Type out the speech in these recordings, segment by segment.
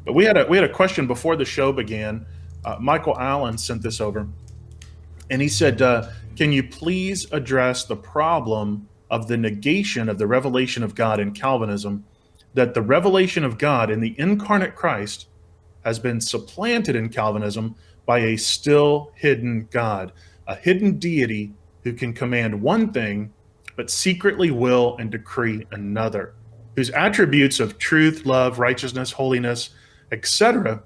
But we had a question before the show began. Michael Allen sent this over, and he said, "Can you please address the problem of the negation of the revelation of God in Calvinism? That the revelation of God in the incarnate Christ has been supplanted in Calvinism by a still hidden God, a hidden deity who can command one thing, but secretly will and decree another, whose attributes of truth, love, righteousness, holiness, etc.,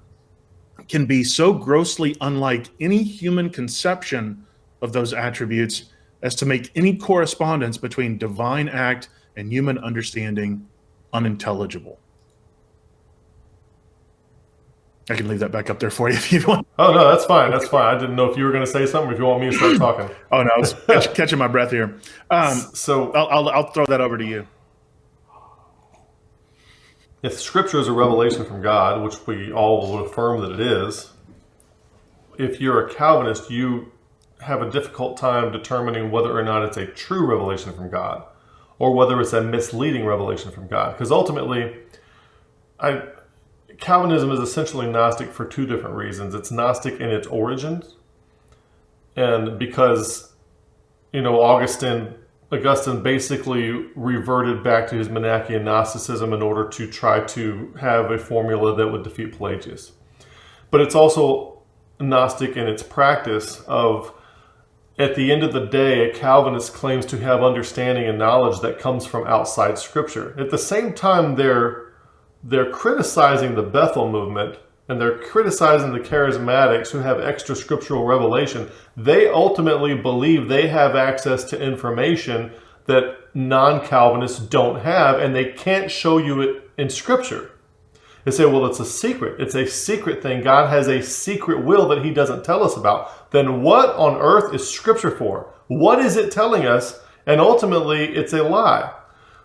can be so grossly unlike any human conception of those attributes as to make any correspondence between divine act and human understanding unintelligible." I can leave that back up there for you if you want. Oh, no, that's fine. That's fine. I didn't know if you were going to say something or if you want me to start talking. Oh, no, I was catching my breath here. So I'll throw that over to you. If Scripture is a revelation from God, which we all will affirm that it is, if you're a Calvinist, you have a difficult time determining whether or not it's a true revelation from God or whether it's a misleading revelation from God. Because ultimately, Calvinism is essentially Gnostic for two different reasons. It's Gnostic in its origins, and because, Augustine basically reverted back to his Manichaean Gnosticism in order to try to have a formula that would defeat Pelagius. But it's also Gnostic in its practice of, at the end of the day, a Calvinist claims to have understanding and knowledge that comes from outside Scripture. At the same time, they're criticizing the Bethel movement and they're criticizing the charismatics who have extra scriptural revelation. They ultimately believe they have access to information that non-Calvinists don't have, and they can't show you it in Scripture. They say, well, it's a secret. It's a secret thing. God has a secret will that he doesn't tell us about. Then what on earth is Scripture for? What is it telling us? And ultimately, it's a lie.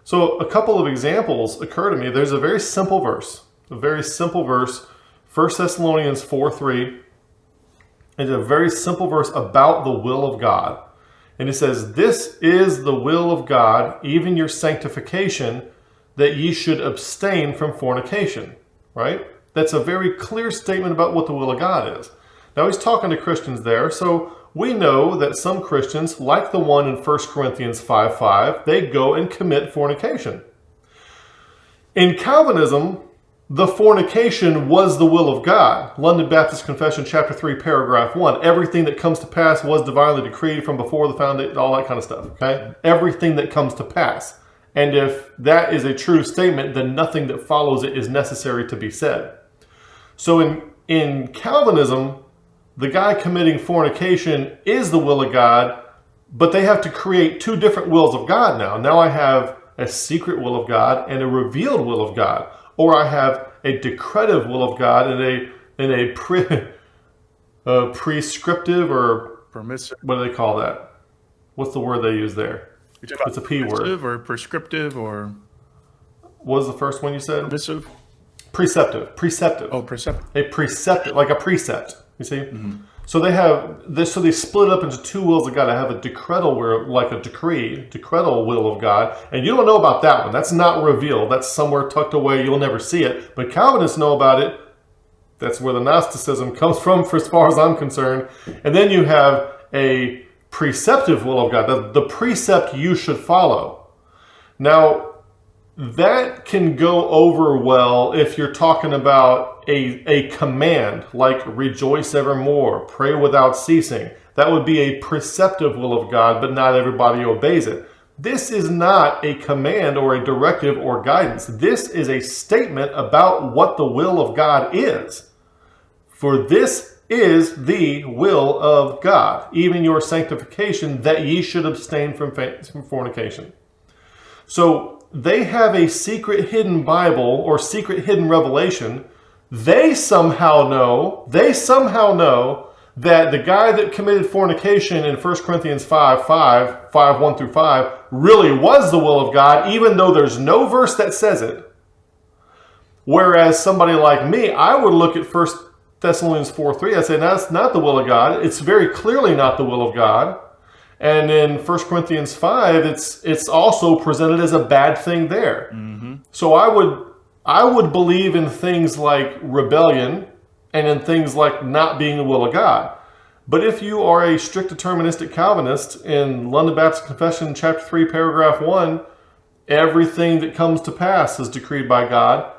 So a couple of examples occur to me. There's a very simple verse, 1 Thessalonians 4:3. It's a very simple verse about the will of God. And it says, "This is the will of God, even your sanctification, that ye should abstain from fornication." Right? That's a very clear statement about what the will of God is. Now he's talking to Christians there, so we know that some Christians, like the one in 1 Corinthians 5:5, they go and commit fornication. In Calvinism, the fornication was the will of God. London Baptist Confession, chapter 3, paragraph 1. Everything that comes to pass was divinely decreed from before the foundation, all that kind of stuff. Okay? Everything that comes to pass. And if that is a true statement, then nothing that follows it is necessary to be said. So in Calvinism, the guy committing fornication is the will of God, but they have to create two different wills of God now. Now I have a secret will of God and a revealed will of God. Or I have a decretive will of God and a prescriptive or permissive. What do they call that? What's the word they use there? It's a P word. Or prescriptive or... What was the first one you said? Permissive? Preceptive. Oh, preceptive. A preceptive, like a precept. You see? Mm-hmm. So they have this. So they split up into two wills of God. I have a decretal, like a decretal will of God, and you don't know about that one. That's not revealed. That's somewhere tucked away. You'll never see it. But Calvinists know about it. That's where the Gnosticism comes from, for as far as I'm concerned. And then you have a preceptive will of God, the precept you should follow. Now, that can go over well if you're talking about a command like rejoice evermore, pray without ceasing. That would be a preceptive will of God, but not everybody obeys it. This is not a command or a directive or guidance. This is a statement about what the will of God is. For this is the will of God, even your sanctification, that ye should abstain from fornication. So they have a secret hidden Bible or secret hidden revelation. They somehow know that the guy that committed fornication in 1 Corinthians 5:1 through 5, really was the will of God, even though there's no verse that says it. Whereas somebody like me, I would look at 1 Thessalonians 4:3, I'd say, that's not the will of God. It's very clearly not the will of God. And in 1 Corinthians 5, it's also presented as a bad thing there. Mm-hmm. So I I would believe in things like rebellion and in things like not being the will of God. But if you are a strict deterministic Calvinist, in London Baptist Confession, chapter 3, paragraph 1, everything that comes to pass is decreed by God.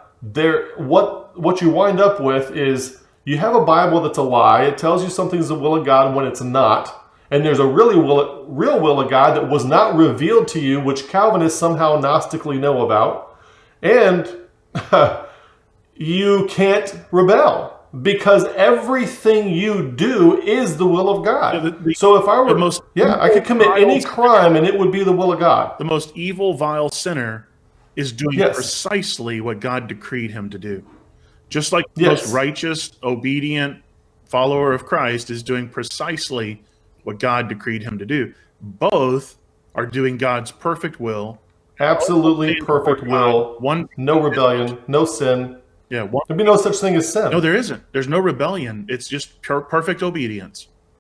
What you wind up with is you have a Bible that's a lie. It tells you something's the will of God when it's not. And there's a real will of God that was not revealed to you, which Calvinists somehow Gnostically know about. And you can't rebel because everything you do is the will of God. So if I were, I could commit any crime and it would be the will of God. The most evil, vile sinner is doing precisely what God decreed him to do. Just like the most righteous, obedient follower of Christ is doing precisely what God decreed him to do. Both are doing God's perfect will. Absolutely perfect will. No rebellion, no sin. Yeah, there'd be no such thing as sin. No, there isn't. There's no rebellion. It's just perfect obedience.